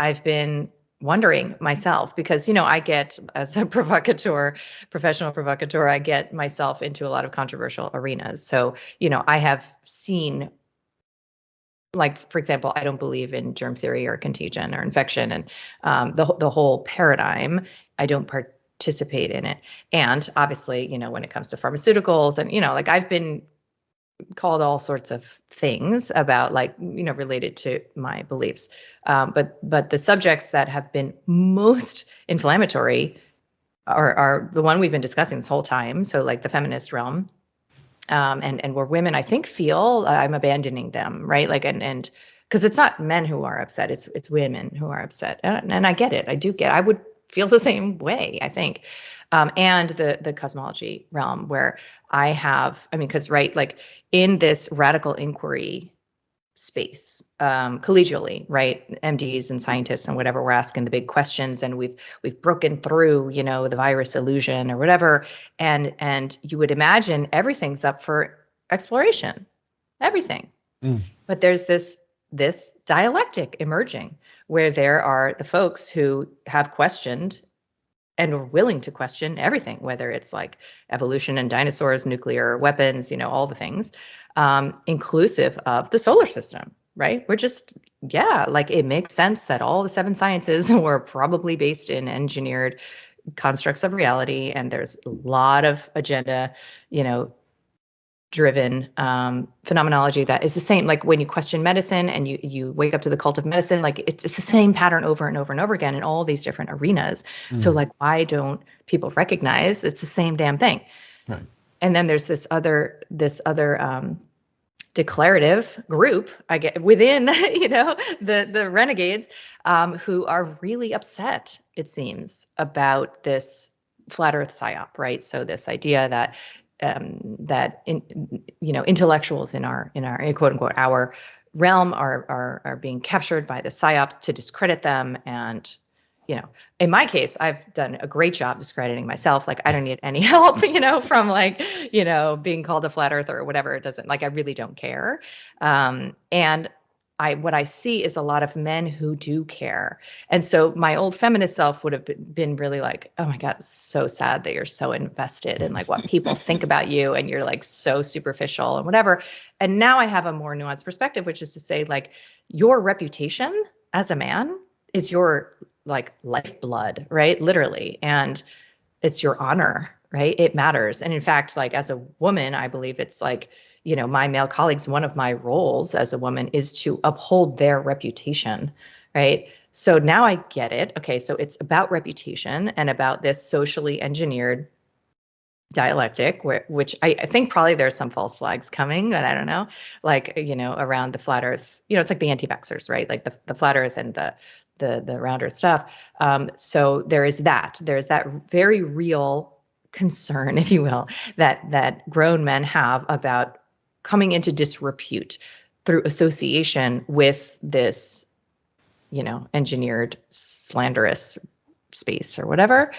I've been wondering myself because, I get as a professional provocateur, I get myself into a lot of controversial arenas. So, I have seen, like, for example, I don't believe in germ theory or contagion or infection, and the whole paradigm. I don't participate in it. And obviously, when it comes to pharmaceuticals, and like I've been called all sorts of things about, like, related to my beliefs. But the subjects that have been most inflammatory are the one we've been discussing this whole time. So, like, the feminist realm, and where women, I think, feel I'm abandoning them, right? Like, and because it's not men who are upset, it's women who are upset, and I get it. I would feel the same way, I think. And the cosmology realm, where I mean, because, right, like, in this radical inquiry space, collegially, right, MDs and scientists and whatever, we're asking the big questions, and we've broken through, the virus illusion or whatever, and you would imagine everything's up for exploration, everything. Mm. But there's this dialectic emerging, where there are the folks who have questioned and are willing to question everything, whether it's like evolution and dinosaurs, nuclear weapons, all the things, inclusive of the solar system, right? We're just, yeah, like, it makes sense that all the seven sciences were probably based in engineered constructs of reality. And there's a lot of agenda, you know, driven phenomenology that is the same. Like, when you question medicine and you wake up to the cult of medicine, like, it's the same pattern over and over and over again in all these different arenas. So, Mm. like, why don't people recognize it's the same damn thing? Right. And then there's this other declarative group, I get, within the renegades, who are really upset, it seems, about this flat earth psyop, right? So this idea that intellectuals in our quote unquote our realm are being captured by the psyop to discredit them. And in my case, I've done a great job discrediting myself. Like, I don't need any help, from, like, being called a flat earther or whatever. It doesn't, like, I really don't care. And what I see is a lot of men who do care. And so my old feminist self would have been really like, oh my God, so sad that you're so invested in, like, what people think about you, and you're, like, so superficial and whatever. And now I have a more nuanced perspective, which is to say, like, your reputation as a man is your, like, lifeblood, right? Literally. And it's your honor, right? It matters. And in fact, like, as a woman, I believe it's like, my male colleagues, one of my roles as a woman is to uphold their reputation, right? So now I get it. Okay, so it's about reputation and about this socially engineered dialectic, which I think probably there's some false flags coming, but I don't know, like, around the flat earth, it's like the anti-vaxxers, right? Like the flat earth and the round earth stuff. So there's that very real concern, if you will, that grown men have about coming into disrepute through association with this, engineered slanderous space or whatever.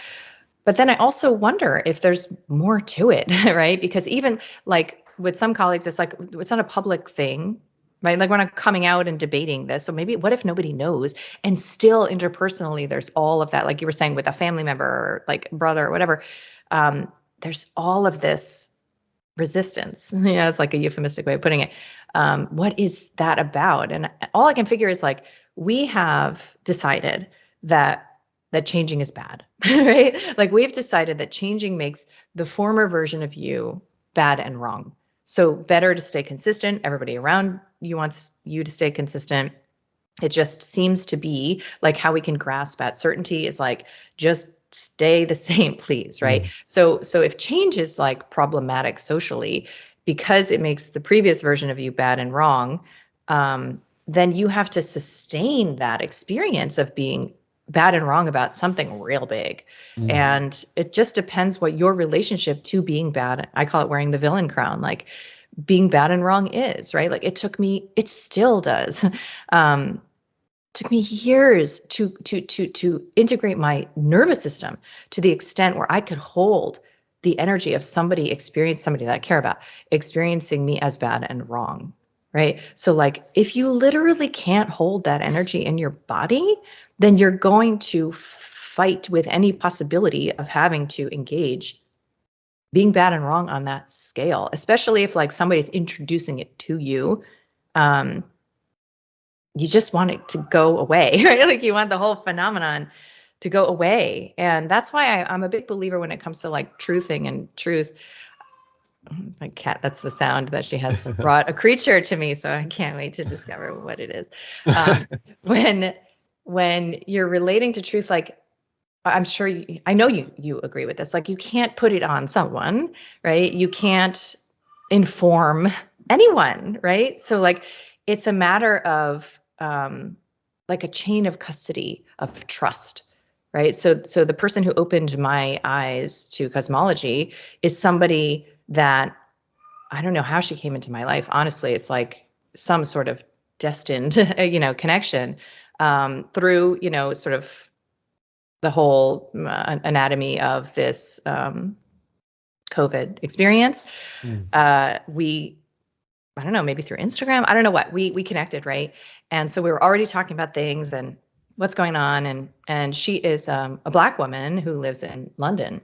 But then I also wonder if there's more to it, right? Because even, like, with some colleagues, it's like, it's not a public thing, right? Like, we're not coming out and debating this. So maybe, what if nobody knows? And still, interpersonally, there's all of that, like you were saying, with a family member or, like, brother or whatever. There's all of this resistance. It's like a euphemistic way of putting it. What is that about? And all I can figure is, like, we have decided that changing is bad, right? Like, we've decided that changing makes the former version of you bad and wrong. So better to stay consistent. Everybody around you wants you to stay consistent. It just seems to be like how we can grasp at certainty is, like, just stay the same, please, right? Mm. So if change is, like, problematic socially because it makes the previous version of you bad and wrong, then you have to sustain that experience of being bad and wrong about something real big. Mm. And it just depends what your relationship to being bad, I call it wearing the villain crown, like, being bad and wrong is, right? Like, it still does. Um, took me years to integrate my nervous system to the extent where I could hold the energy of somebody that I care about experiencing me as bad and wrong, right? So like if you literally can't hold that energy in your body, then you're going to fight with any possibility of having to engage being bad and wrong on that scale, especially if like somebody's introducing it to you. Um, you just want it to go away, right? Like you want the whole phenomenon to go away. And that's why I'm a big believer when it comes to like truthing and truth. My cat, that's the sound that she has brought a creature to me. So I can't wait to discover what it is. Um, when when you're relating to truth, like I'm sure I know you agree with this. Like you can't put it on someone, right? You can't inform anyone, right? So like it's a matter of like a chain of custody of trust, right? So the person who opened my eyes to cosmology is somebody that I don't know how she came into my life. Honestly, it's like some sort of destined, connection through, sort of the whole anatomy of this COVID experience. Mm. We, I don't know, maybe through Instagram. I don't know what we connected, right? And so we were already talking about things and what's going on. And she is a Black woman who lives in London.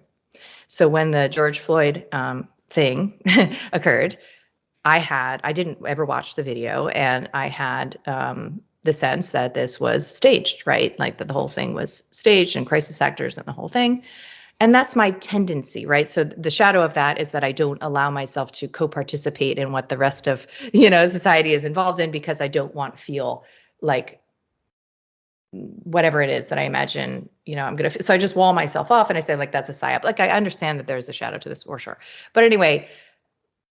So when the George Floyd thing occurred, I didn't ever watch the video, and I had the sense that this was staged, right? Like that the whole thing was staged and crisis actors and the whole thing. And that's my tendency, right? So the shadow of that is that I don't allow myself to co-participate in what the rest of, society is involved in because I don't want to feel like whatever it is that I imagine, I'm going to, so I just wall myself off and I say like, that's a psyop. Like, I understand that there's a shadow to this for sure. But anyway,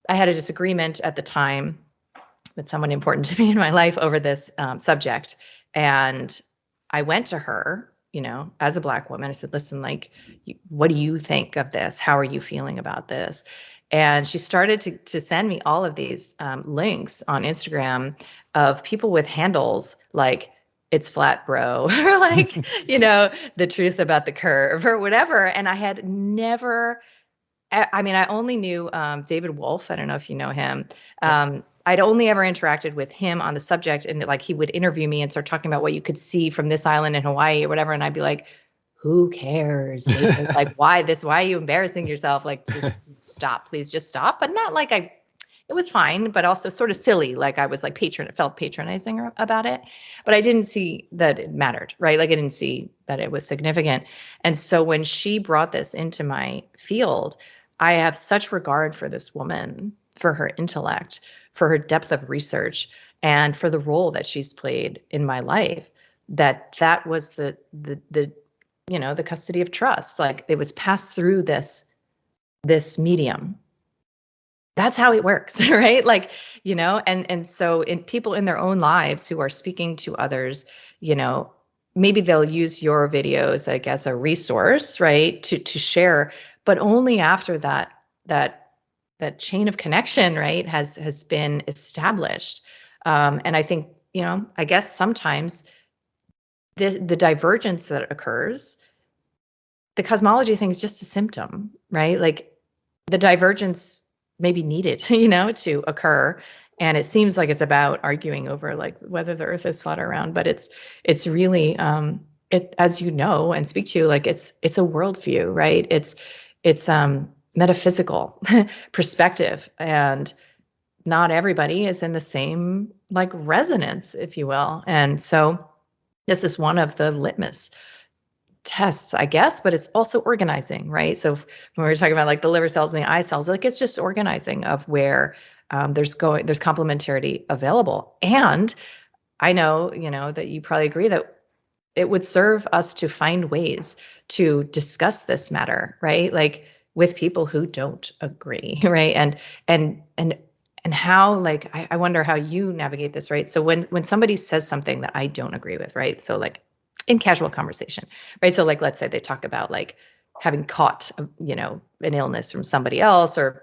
I had a disagreement at the time with someone important to me in my life over this subject. And I went to her, as a Black woman. I said, listen, like, what do you think of this? How are you feeling about this? And she started to send me all of these links on Instagram of people with handles like, it's flat, bro, or like, the truth about the curve or whatever. And I had never, I mean, I only knew David Wolf. I don't know if you know him. Yep. I'd only ever interacted with him on the subject, and like he would interview me and start talking about what you could see from this island in Hawaii or whatever, and I'd be like, "Who cares, David? Like, why this? Why are you embarrassing yourself? Like, just stop, please, just stop." But not like I. It was fine, but also sort of silly. Like I was like felt patronizing about it, but I didn't see that it mattered, right? Like I didn't see that it was significant. And so when she brought this into my field, I have such regard for this woman, for her intellect, for her depth of research, and for the role that she's played in my life. That was the custody of trust. Like it was passed through this medium. That's how it works, right? Like, and so in people in their own lives who are speaking to others, you know, maybe they'll use your videos like as a resource, right? To share, but only after that that chain of connection, right, has been established. And I think, I guess sometimes the divergence that occurs, the cosmology thing is just a symptom, right? Like the divergence may be needed, to occur. And it seems like it's about arguing over like whether the earth is flat or round, but it's really it, as you know and speak to, like it's a worldview, right? It's metaphysical perspective. And not everybody is in the same like resonance, if you will. And so this is one of the litmus tests, I guess, but it's also organizing, right? So when we were talking about like the liver cells and the eye cells, like it's just organizing of where there's complementarity available. And I know, that you probably agree that it would serve us to find ways to discuss this matter, right? Like with people who don't agree, right? And how, like, I wonder how you navigate this, right? So when somebody says something that I don't agree with, right? So like in casual conversation, right? So like let's say they talk about like having caught an illness from somebody else, or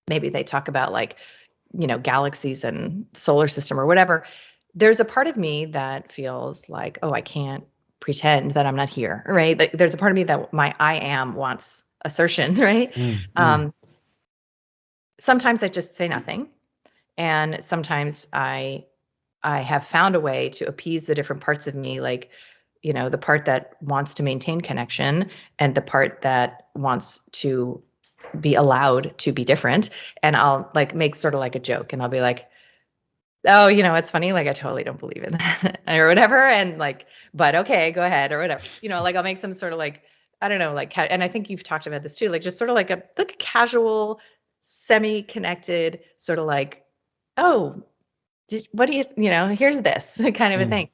maybe they talk about like galaxies and solar system or whatever. There's a part of me that feels like, oh, I can't pretend that I'm not here, right? Like there's a part of me that my I am wants assertion, right? Mm, mm. um Sometimes I just say nothing, And sometimes I have found a way to appease the different parts of me, like, the part that wants to maintain connection and the part that wants to be allowed to be different. And I'll like make sort of like a joke and I'll be like, oh, it's funny. Like, I totally don't believe in that or whatever. And like, but okay, go ahead or whatever. Like I'll make some sort of like, I don't know, like, and I think you've talked about this too, like just sort of like a casual, semi-connected sort of like, oh, what do here's this kind of a thing.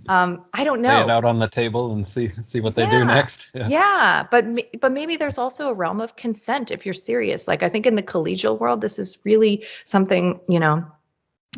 I don't Lay it know. out on the table and see what they do Yeah. next. Yeah. Yeah, but maybe there's also a realm of consent if you're serious. Like I think in the collegial world, this is really something,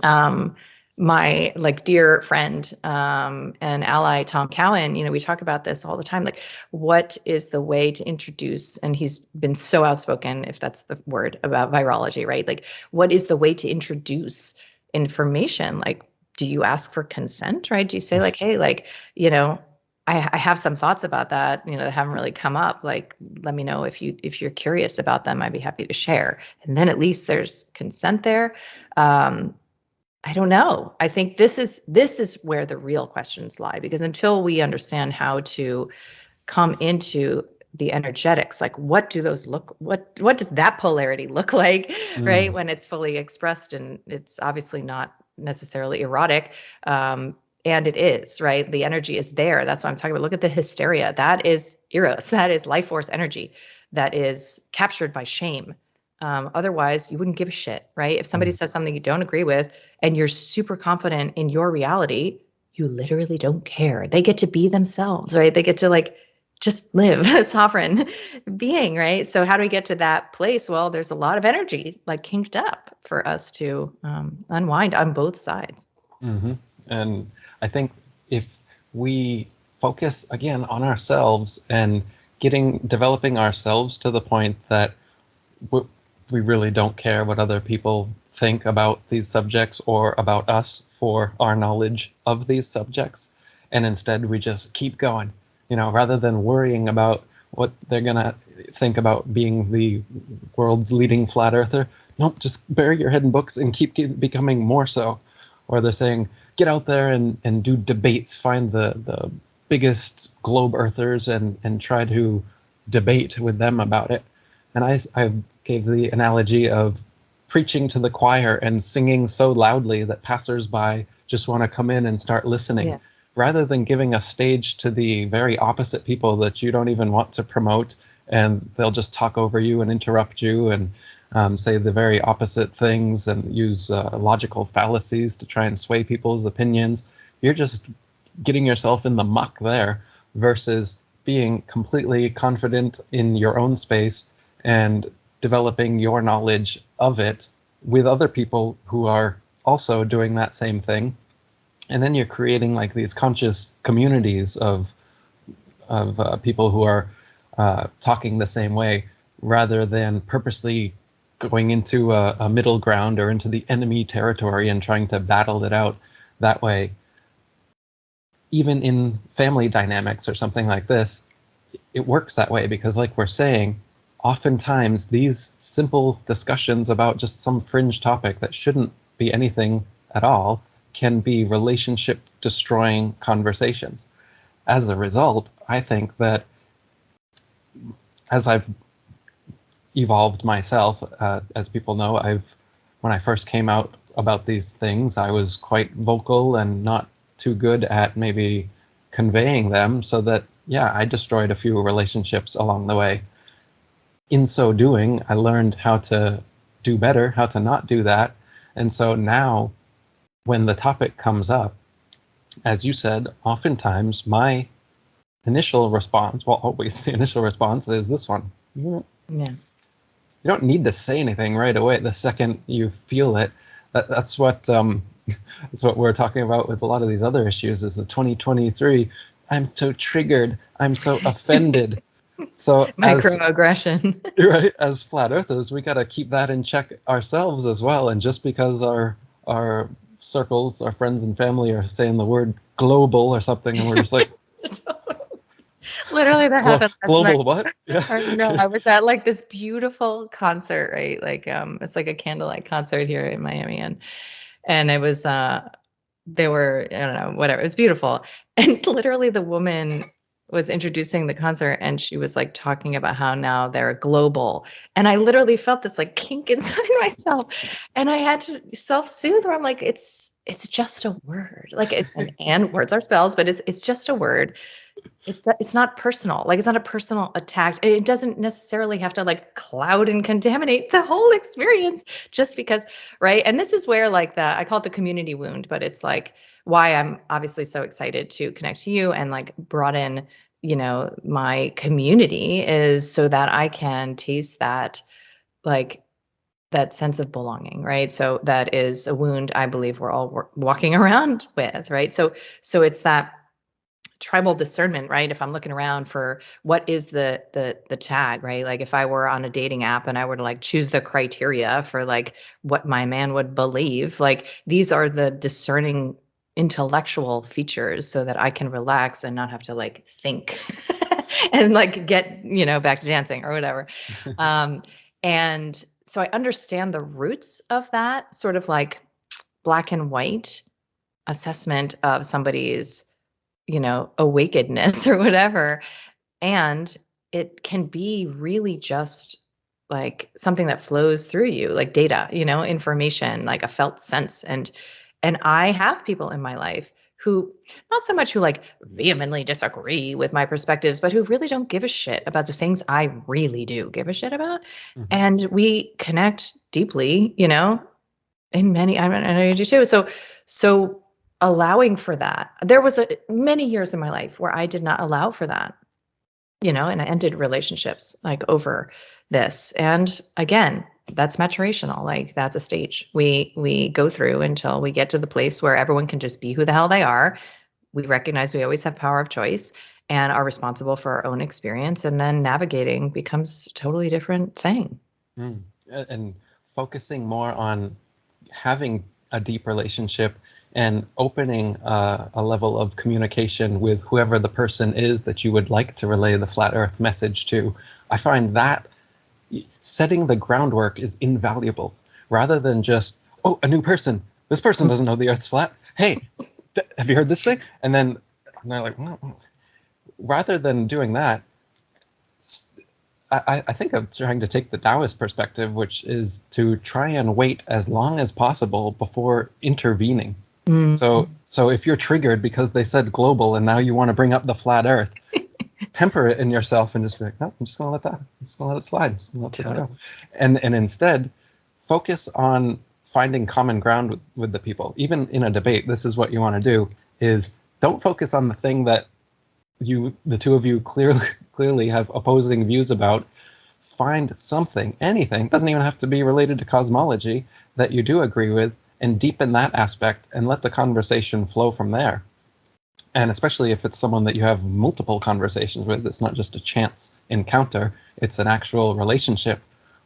um, my like dear friend and ally Tom Cowan, we talk about this all the time. Like, what is the way to introduce? And he's been so outspoken, if that's the word, about virology, right? Like, what is the way to introduce information? Like, do you ask for consent, right? Do you say like, hey, like, you know, I have some thoughts about that, that haven't really come up. Like, let me know if you're curious about them. I'd be happy to share. And then at least there's consent there. I don't know. I think this is where the real questions lie, because until we understand how to come into the energetics, like what do those look, what does that polarity look like, right? Mm. When it's fully expressed, and it's obviously not necessarily erotic. And it is, right? The energy is there. That's what I'm talking about. Look at the hysteria. That is eros. That is life force energy that is captured by shame. Otherwise, you wouldn't give a shit, right? If somebody Mm. says something you don't agree with and you're super confident in your reality, you literally don't care. They get to be themselves, right? They get to like just live a sovereign being, right? So how do we get to that place? Well, there's a lot of energy like kinked up for us to unwind on both sides. Mm-hmm. And I think if we focus again on ourselves and developing ourselves to the point that we really don't care what other people think about these subjects or about us for our knowledge of these subjects, and instead we just keep going, rather than worrying about what they're gonna think about being the world's leading flat earther. Nope, just bury your head in books and keep becoming more so. Or they're saying, get out there and do debates, find the biggest globe earthers and try to debate with them about it. And I gave the analogy of preaching to the choir and singing so loudly that passersby just want to come in and start listening, Yeah. rather than giving a stage to the very opposite people that you don't even want to promote, and they'll just talk over you and interrupt you and say the very opposite things and use logical fallacies to try and sway people's opinions. You're just getting yourself in the muck there, versus being completely confident in your own space and developing your knowledge of it with other people who are also doing that same thing. And then you're creating like these conscious communities of people who are talking the same way, rather than purposely going into a middle ground or into the enemy territory and trying to battle it out that way. Even in family dynamics or something like this, it works that way because, like we're saying, oftentimes these simple discussions about just some fringe topic that shouldn't be anything at all can be relationship destroying conversations. As a result, I think that as I've evolved myself, as people know, when I first came out about these things, I was quite vocal and not too good at maybe conveying them, so that, yeah, I destroyed a few relationships along the way. In so doing, I learned how to do better, how to not do that. And so now, when the topic comes up, as you said, oftentimes my initial response, well, always the initial response is this one. Yeah. You don't need to say anything right away the second you feel it. That's what that's what we're talking about with a lot of these other issues. Is the 2023? I'm so triggered. I'm so offended. So as Microaggression. right, as flat earthers, we got to keep that in check ourselves as well. And just because our circles, our friends and family are saying the word global or something, and we're just like, Literally, that happened last night. Global what? Yeah. I know. I was at like this beautiful concert, right? Like, it's like a candlelight concert here in Miami, and it was they were, I don't know, whatever. It was beautiful. And literally the woman was introducing the concert and she was like talking about how now they're global. And I literally felt this like kink inside myself. And I had to self-soothe where I'm like, it's just a word. Like and words are spells, but it's just a word. It's not personal. Like it's not a personal attack. It doesn't necessarily have to like cloud and contaminate the whole experience just because, right? And this is where like I call it the community wound, but it's like why I'm obviously so excited to connect to you and like brought in, my community is so that I can taste that like that sense of belonging, right? So that is a wound I believe we're all walking around with, right? So it's that tribal discernment, right? If I'm looking around for what is the tag, right? Like if I were on a dating app and I were to like choose the criteria for like what my man would believe, like these are the discerning intellectual features so that I can relax and not have to like think and like get, back to dancing or whatever. Um and so I understand the roots of that sort of like black and white assessment of somebody's awakenedness or whatever. And it can be really just like something that flows through you, like data, information, like a felt sense. And I have people in my life who not so much who like vehemently disagree with my perspectives, but who really don't give a shit about the things I really do give a shit about. Mhm. And we connect deeply, in many, I know you do too. So allowing for that. There was many years in my life where I did not allow for that, and I ended relationships like over this. And again, that's maturational. Like that's a stage we go through until we get to the place where everyone can just be who the hell they are. We recognize we always have power of choice and are responsible for our own experience. And then navigating becomes a totally different thing. Mm. And focusing more on having a deep relationship and opening a level of communication with whoever the person is that you would like to relay the flat earth message to. I find that setting the groundwork is invaluable rather than just, oh, a new person. This person doesn't know the earth's flat. Hey, have you heard this thing? And then they're like, well, rather than doing that, I think I'm trying to take the Taoist perspective, which is to try and wait as long as possible before intervening. Mm. So if you're triggered because they said global and now you want to bring up the flat Earth, temper it in yourself and just be like, no, I'm just gonna let that. I'm just gonna let it slide. I'm just gonna let this go, and instead focus on finding common ground with the people. Even in a debate, this is what you want to do: is don't focus on the thing that the two of you clearly have opposing views about. Find something, anything, doesn't even have to be related to cosmology, that you do agree with, and deepen that aspect and let the conversation flow from there. And especially if it's someone that you have multiple conversations with, it's not just a chance encounter, it's an actual relationship.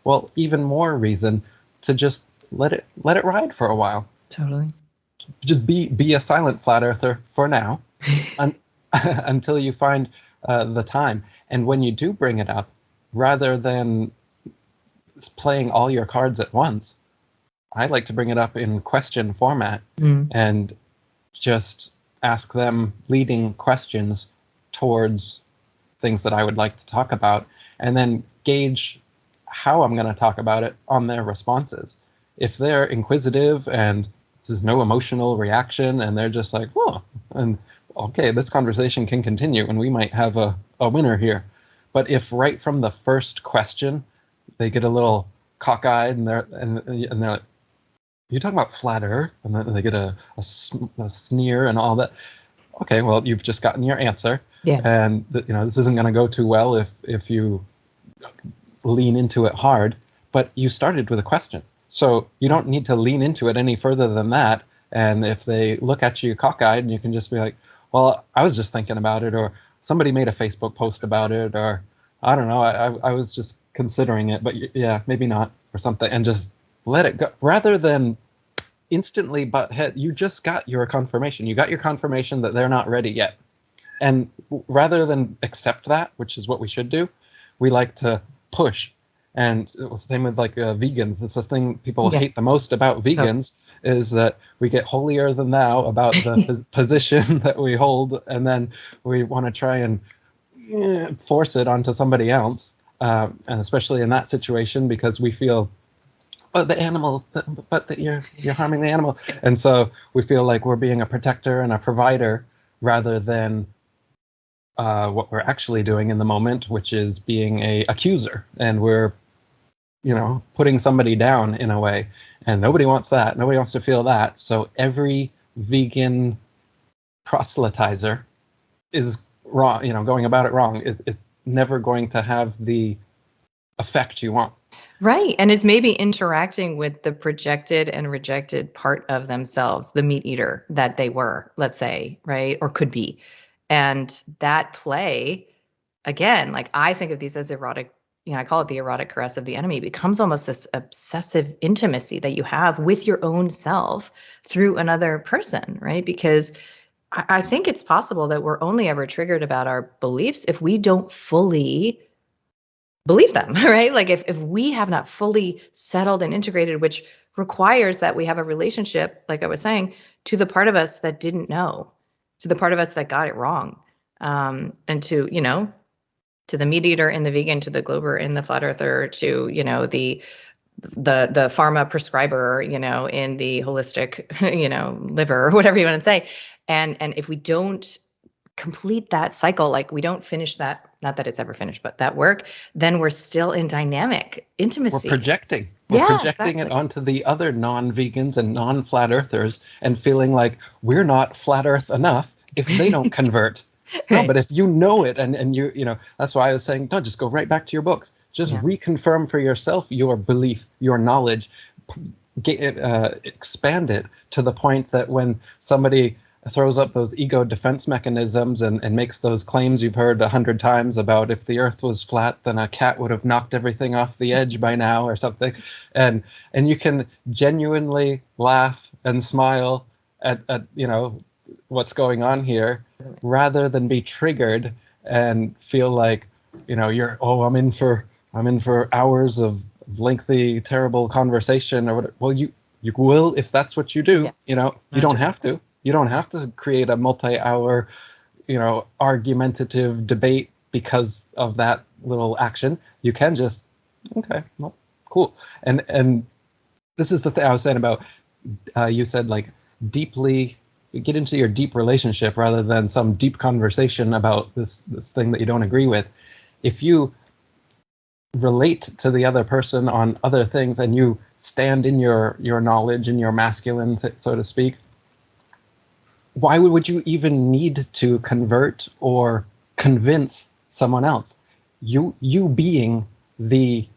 Well, even more reason to just let it ride for a while. Totally. Just be a silent flat earther for now, until you find the time. And when you do bring it up, rather than playing all your cards at once, I like to bring it up in question format and just ask them leading questions towards things that I would like to talk about, and then gauge how I'm going to talk about it on their responses. If they're inquisitive and there's no emotional reaction and they're just like, oh, and okay, this conversation can continue and we might have a winner here. But if right from the first question they get a little cockeyed and they're like, you're talking about flat Earth, and then they get a sneer and all that. Okay, well, you've just gotten your answer, Yeah. and this isn't going to go too well if you lean into it hard. But you started with a question, so you don't need to lean into it any further than that. And if they look at you cockeyed, and you can just be like, "Well, I was just thinking about it," or somebody made a Facebook post about it, or I don't know, I was just considering it, but yeah, maybe not, or something, and just let it go rather than instantly butt head. You just got your confirmation. You got your confirmation that they're not ready yet. And rather than accept that, which is what we should do, we like to push. And it was the same with like vegans. It's the thing people Yeah. hate the most about vegans is that we get holier than thou about the position that we hold, and then we want to try and force it onto somebody else. And especially in that situation, because we feel, but the animals, you're harming the animal, and so we feel like we're being a protector and a provider rather than what we're actually doing in the moment, which is being a accuser, and we're putting somebody down in a way, and nobody wants that. Nobody wants to feel that. So every vegan proselytizer is wrong. Going about it wrong. It's never going to have the effect you want. Right. And it's maybe interacting with the projected and rejected part of themselves, the meat eater that they were, let's say, right? Or could be. And that play, again, like I think of these as erotic, I call it the erotic caress of the enemy, becomes almost this obsessive intimacy that you have with your own self through another person, right? Because I think it's possible that we're only ever triggered about our beliefs if we don't fully believe them, right? Like if we have not fully settled and integrated, which requires that we have a relationship, like I was saying, to the part of us that didn't know, to the part of us that got it wrong, and to the meat eater and the vegan, to the glober and the flat earther, to the pharma prescriber, in the holistic, liver or whatever you want to say, and if we don't complete that cycle, like we don't finish that, not that it's ever finished, but that work, then we're still in dynamic We're intimacy. projecting. We're Yeah, projecting it exactly. onto the other non-vegans and non-flat earthers and feeling like we're not flat earth enough if they don't convert. No, Right. but if you know it, and that's why I was saying, no, just go right back to your books. Just Yeah. reconfirm for yourself your belief, your knowledge, expand it to the point that when somebody throws up those ego defense mechanisms and makes those claims you've heard 100 times about if the earth was flat, then a cat would have knocked everything off the edge by now or something. And you can genuinely laugh and smile at what's going on here rather than be triggered and feel like I'm in for hours of lengthy terrible conversation or whatever. Well, you will if that's what you do. Yes. You don't 100%. have to. You don't have to create a multi-hour, argumentative debate because of that little action. You can just, okay, well, cool. And this is the thing I was saying about, you said like deeply get into your deep relationship rather than some deep conversation about this thing that you don't agree with. If you relate to the other person on other things and you stand in your knowledge and your masculine, so to speak, why would you even need to convert or convince someone else? You being the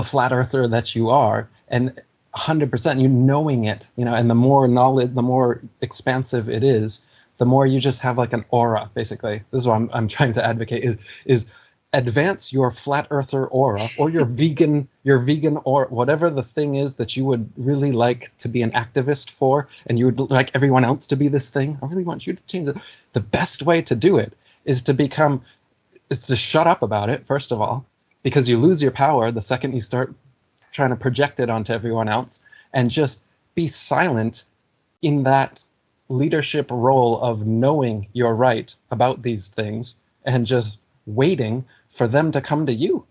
flat earther that you are, and 100% you knowing it, and the more knowledge, the more expansive it is, the more you just have like an aura. Basically, this is what I'm trying to advocate is advance your flat earther aura, or your vegan or whatever the thing is that you would really like to be an activist for, and you would like everyone else to be this thing. I really want you to change it. The best way to do it is to shut up about it, first of all, because you lose your power the second you start trying to project it onto everyone else, and just be silent in that leadership role of knowing you're right about these things and just waiting for them to come to you.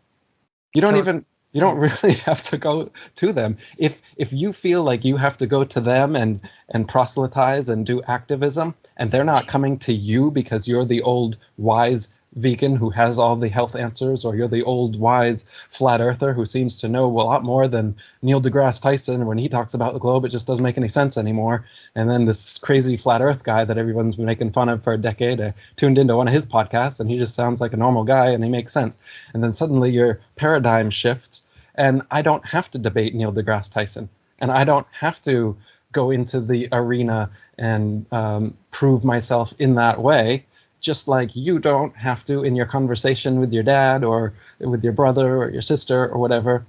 You don't Totally. even you Yeah. don't really have to go to them. If you feel like you have to go to them and proselytize and do activism, and they're not coming to you because you're the old wise vegan who has all the health answers, or you're the old wise flat earther who seems to know a lot more than Neil deGrasse Tyson, when he talks about the globe it just doesn't make any sense anymore. And then this crazy flat earth guy that everyone's been making fun of for a decade, I tuned into one of his podcasts and he just sounds like a normal guy and he makes sense. And then suddenly your paradigm shifts, and I don't have to debate Neil deGrasse Tyson, and I don't have to go into the arena and prove myself in that way, just like you don't have to in your conversation with your dad or with your brother or your sister or whatever.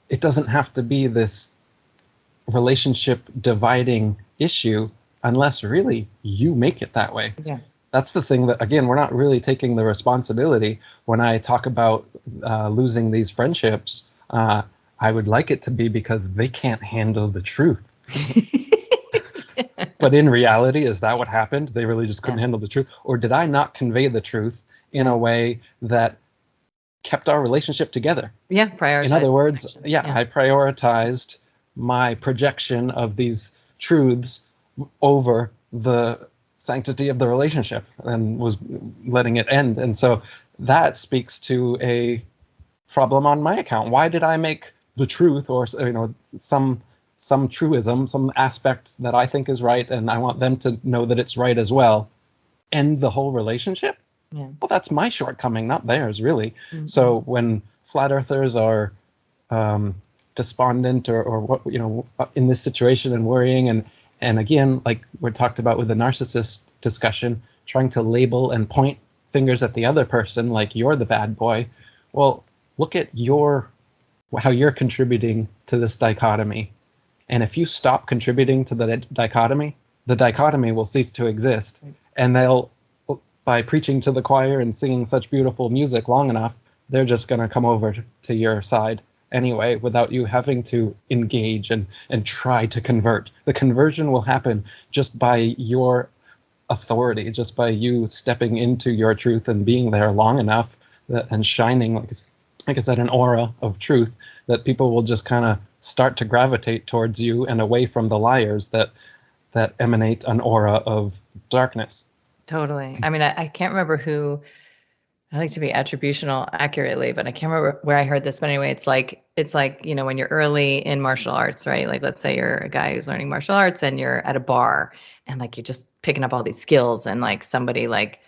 It doesn't have to be this relationship dividing issue unless really you make it that way. Yeah. that's the thing that, again, we're not really taking the responsibility. When I talk about losing these friendships, I would like it to be because they can't handle the truth. But in reality, is that what happened? They really just couldn't Yeah. handle the truth? Or did I not convey the truth in Yeah. a way that kept our relationship together? Yeah, In prioritize other the words, connection. yeah, I prioritized my projection of these truths over the sanctity of the relationship and was letting it end. And so that speaks to a problem on my account. Why did I make the truth, or some truism, some aspect that I think is right, and I want them to know that it's right as well, end the whole relationship? Yeah. Well, that's my shortcoming, not theirs, really. Mm-hmm. So when flat earthers are um, despondent or what, in this situation and worrying, and again, like we talked about with the narcissist discussion, trying to label and point fingers at the other person like you're the bad boy. Well, look at how you're contributing to this dichotomy. And if you stop contributing to the dichotomy will cease to exist. And they'll, by preaching to the choir and singing such beautiful music long enough, they're just going to come over to your side anyway without you having to engage and try to convert. The conversion will happen just by your authority, just by you stepping into your truth and being there long enough and shining, like I said, an aura of truth, that people will just kind of start to gravitate towards you and away from the liars that emanate an aura of darkness. Totally. I mean, I can't remember who. I like to be attributional accurately, but I can't remember where I heard this. But anyway, it's like, when you're early in martial arts, right? Like, let's say you're a guy who's learning martial arts and you're at a bar and like you're just picking up all these skills and like somebody like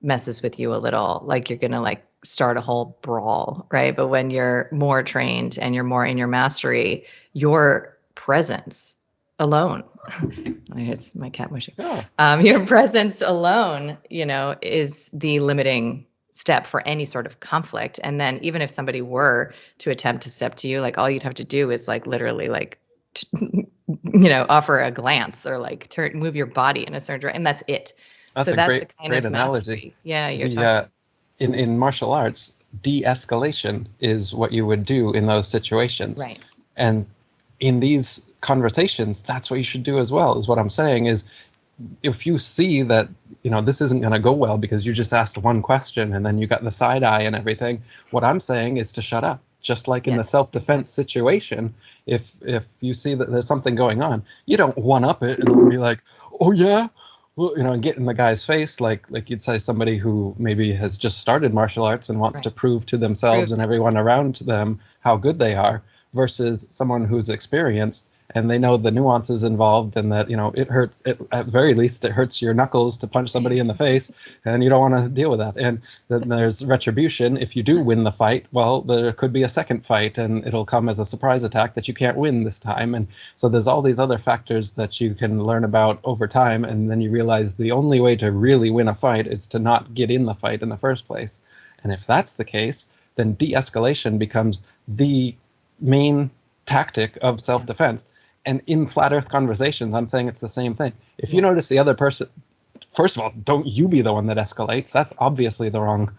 messes with you a little, like you're gonna like start a whole brawl, right? But when you're more trained and you're more in your mastery, your presence alone, it's my cat wishing. Yeah, Your presence alone, is the limiting step for any sort of conflict. And then even if somebody were to attempt to step to you, like all you'd have to do is like literally like offer a glance or like move your body in a certain direction, and that's it. that's So a that's the great kind great of analogy. mastery, yeah, you're The talking. in martial arts, de-escalation is what you would do in those situations. Right. And in these conversations, that's what you should do as well. Is what I'm saying is, if you see that this isn't going to go well because you just asked one question and then you got the side eye and everything, what I'm saying is to shut up. Just like in the Yes, self-defense exactly. situation, if you see that there's something going on, you don't one up it and be like, oh yeah, well, and get in the guy's face like you'd say somebody who maybe has just started martial arts and wants to Right. prove to themselves Prove and it. everyone around them how good they are, versus someone who's experienced and they know the nuances involved, and that it hurts. At very least, it hurts your knuckles to punch somebody in the face, and you don't want to deal with that. And then there's retribution. If you do win the fight, well, there could be a second fight, and it'll come as a surprise attack that you can't win this time. And so there's all these other factors that you can learn about over time, and then you realize the only way to really win a fight is to not get in the fight in the first place. And if that's the case, then de-escalation becomes the main tactic of Yeah. self-defense. And in flat earth conversations, I'm saying it's the same thing. If you Yeah. notice the other person, first of all, don't you be the one that escalates. That's obviously the wrong.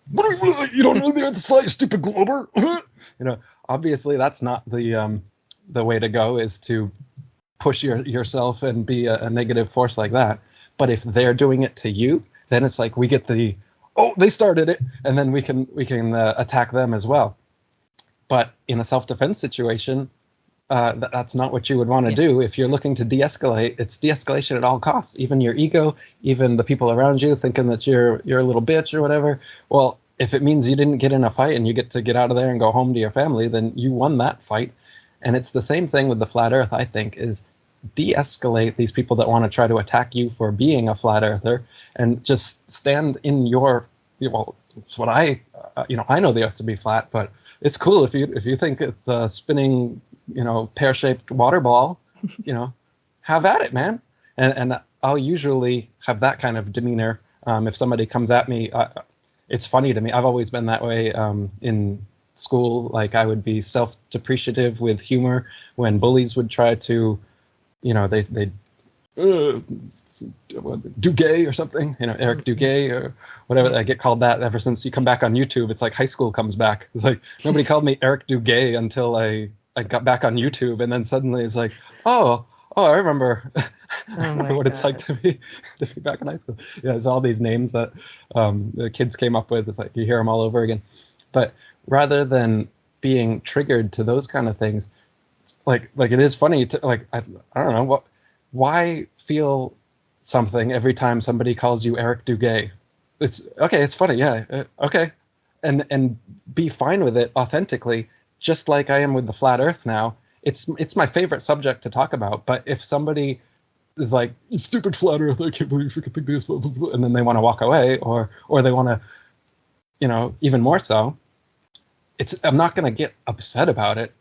You don't know the earth's flat, you stupid glober. Obviously that's not the way to go, is to push yourself and be a negative force like that. But if they're doing it to you, then it's like we get the, oh, they started it, and then we can attack them as well. But in a self-defense situation, that's not what you would want to Yeah. do. If you're looking to de-escalate, it's de-escalation at all costs. Even your ego, even the people around you thinking that you're a little bitch or whatever. Well, if it means you didn't get in a fight and you get to get out of there and go home to your family, then you won that fight. And it's the same thing with the flat earth, I think, is de-escalate these people that want to try to attack you for being a flat earther, and just stand in your, well, it's what I know the earth to be flat, but it's cool if you think it's a spinning, pear-shaped water ball, have at it, man. And I'll usually have that kind of demeanor. If somebody comes at me, it's funny to me. I've always been that way in school. Like, I would be self-depreciative with humor when bullies would try to, they'd Duguay or something, Eric Duguay or whatever. I get called that ever since you come back on YouTube. It's like high school comes back. It's like nobody called me Eric Duguay until I got back on YouTube, and then suddenly it's like, oh, I remember. I remember what it's like to be back in high school. Yeah, it's all these names that the kids came up with. It's like you hear them all over again. But rather than being triggered to those kind of things, like it is funny to I don't know why feel something every time somebody calls you Eric Duguay. It's okay. It's funny. Yeah. Okay. And be fine with it authentically, just like I am with the flat Earth now. It's my favorite subject to talk about. But if somebody is like, stupid flat Earth, I can't believe you could think this, and then they want to walk away, or they want to, even more so, I'm not going to get upset about it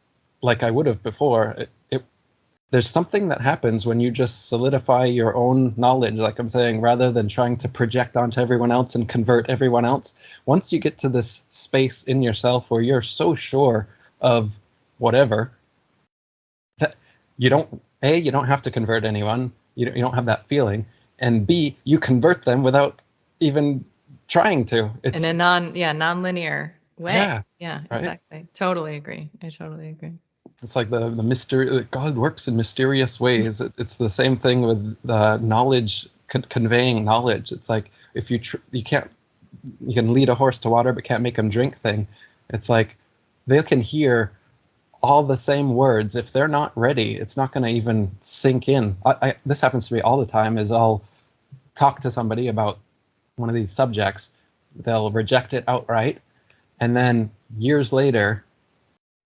like I would have before. There's something that happens when you just solidify your own knowledge, like I'm saying, rather than trying to project onto everyone else and convert everyone else. Once you get to this space in yourself where you're so sure of whatever, that you don't have to convert anyone. You don't have that feeling. And B, you convert them without even trying to. It's in a non-linear way. Yeah, right? Exactly. Totally agree. I totally agree. It's like the mystery. God works in mysterious ways. It's the same thing with the knowledge, conveying knowledge. It's like if you can lead a horse to water but can't make him drink thing. It's like they can hear all the same words. If they're not ready, it's not going to even sink in. This happens to me all the time. Is I'll talk to somebody about one of these subjects, they'll reject it outright, and then years later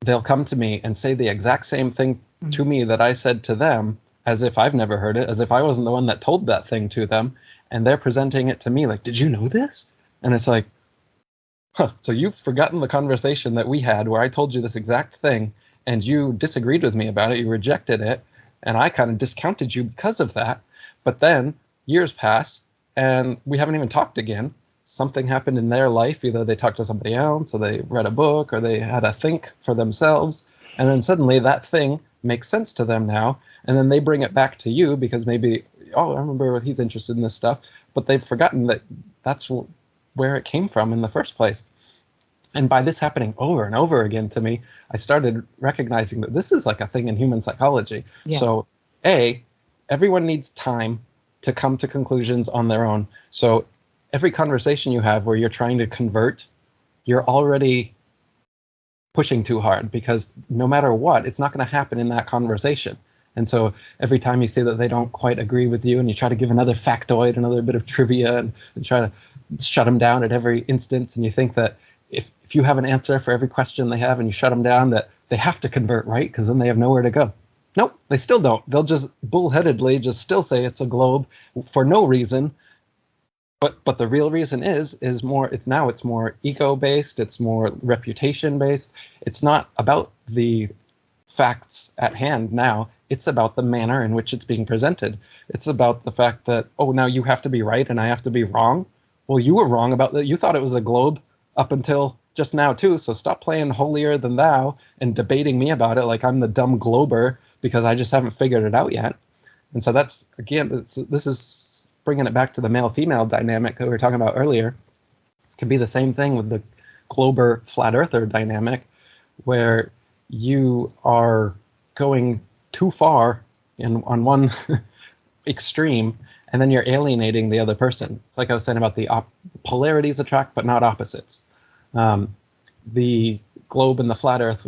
they'll come to me and say the exact same thing to me that I said to them, as if I've never heard it, as if I wasn't the one that told that thing to them, and they're presenting it to me like, did you know this? And it's like, so you've forgotten the conversation that we had where I told you this exact thing and you disagreed with me about it, you rejected it, and I kind of discounted you because of that. But then years pass and we haven't even talked again. Something happened in their life. Either they talked to somebody else, or they read a book, or they had a think for themselves. And then suddenly that thing makes sense to them now. And then they bring it back to you because maybe, oh, I remember he's interested in this stuff. But they've forgotten that that's where it came from in the first place. And by this happening over and over again to me, I started recognizing that this is like a thing in human psychology. Yeah. So, everyone needs time to come to conclusions on their own. So every conversation you have where you're trying to convert, you're already pushing too hard, because no matter what, it's not going to happen in that conversation. And so every time you say that they don't quite agree with you and you try to give another factoid, another bit of trivia, and try to shut them down at every instance, and you think that if you have an answer for every question they have and you shut them down, that they have to convert, right? Because then they have nowhere to go. Nope, they still don't. They'll just bullheadedly just still say it's a globe for no reason. But the real reason is more, it's more ego-based, it's more reputation-based. It's not about the facts at hand now. It's about the manner in which it's being presented. It's about the fact that, oh, now you have to be right and I have to be wrong. Well, you were wrong about that. You thought it was a globe up until just now too, so stop playing holier than thou and debating me about it like I'm the dumb glober because I just haven't figured it out yet. And so that's, again, this is bringing it back to the male-female dynamic that we were talking about earlier. It can be the same thing with the glober flat earther dynamic, where you are going too far on one extreme, and then you're alienating the other person. It's like I was saying about the polarities attract, but not opposites. The globe and the flat earth,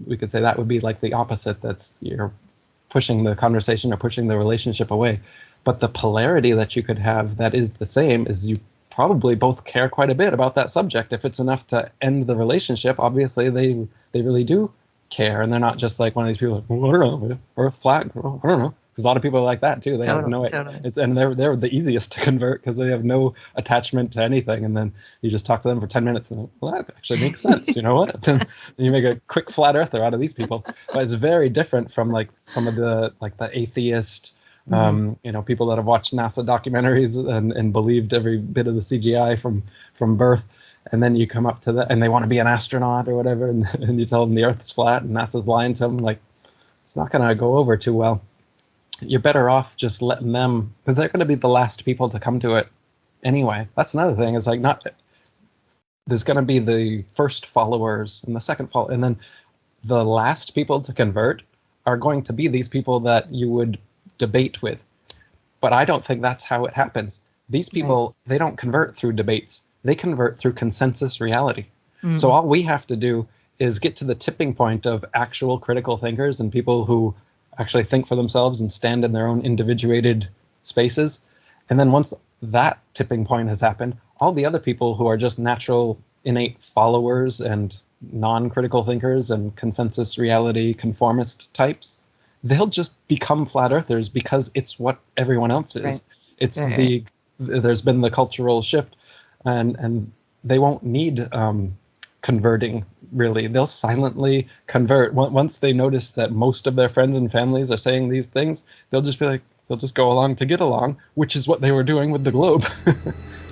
we could say that would be like the opposite. That's, you're pushing the conversation or pushing the relationship away. But the polarity that you could have that is the same is you probably both care quite a bit about that subject. If it's enough to end the relationship, obviously they really do care, and they're not just like one of these people like, well, I don't know, Earth flat, I don't know. Because a lot of people are like that too. They have no, and they're the easiest to convert because they have no attachment to anything. And then you just talk to them for 10 minutes and, well, that actually makes sense. You know what? Then you make a quick flat earther out of these people. But it's very different from like some of the atheist, people that have watched NASA documentaries and believed every bit of the CGI from birth. And then you come up to that and they want to be an astronaut or whatever. And you tell them the Earth's flat and NASA's lying to them. Like, it's not going to go over too well. you're better off just letting them, because they're going to be the last people to come to it anyway. That's another thing, is like, not, there's going to be the first followers and the second follow, and then the last people to convert are going to be these people that you would debate with. But I don't think that's how it happens. These people, they don't convert through debates. They convert through consensus reality. So all we have to do is get to the tipping point of actual critical thinkers and people who actually think for themselves and stand in their own individuated spaces. And then once that tipping point has happened, all the other people who are just natural, innate followers and non-critical thinkers and consensus reality conformist types, they'll just become flat earthers because it's what everyone else is. Right. It's Right. there's been the cultural shift, and they won't need converting, really. They'll silently convert. Once they notice that most of their friends and families are saying these things, they'll just be like, they'll just go along to get along, which is what they were doing with the globe.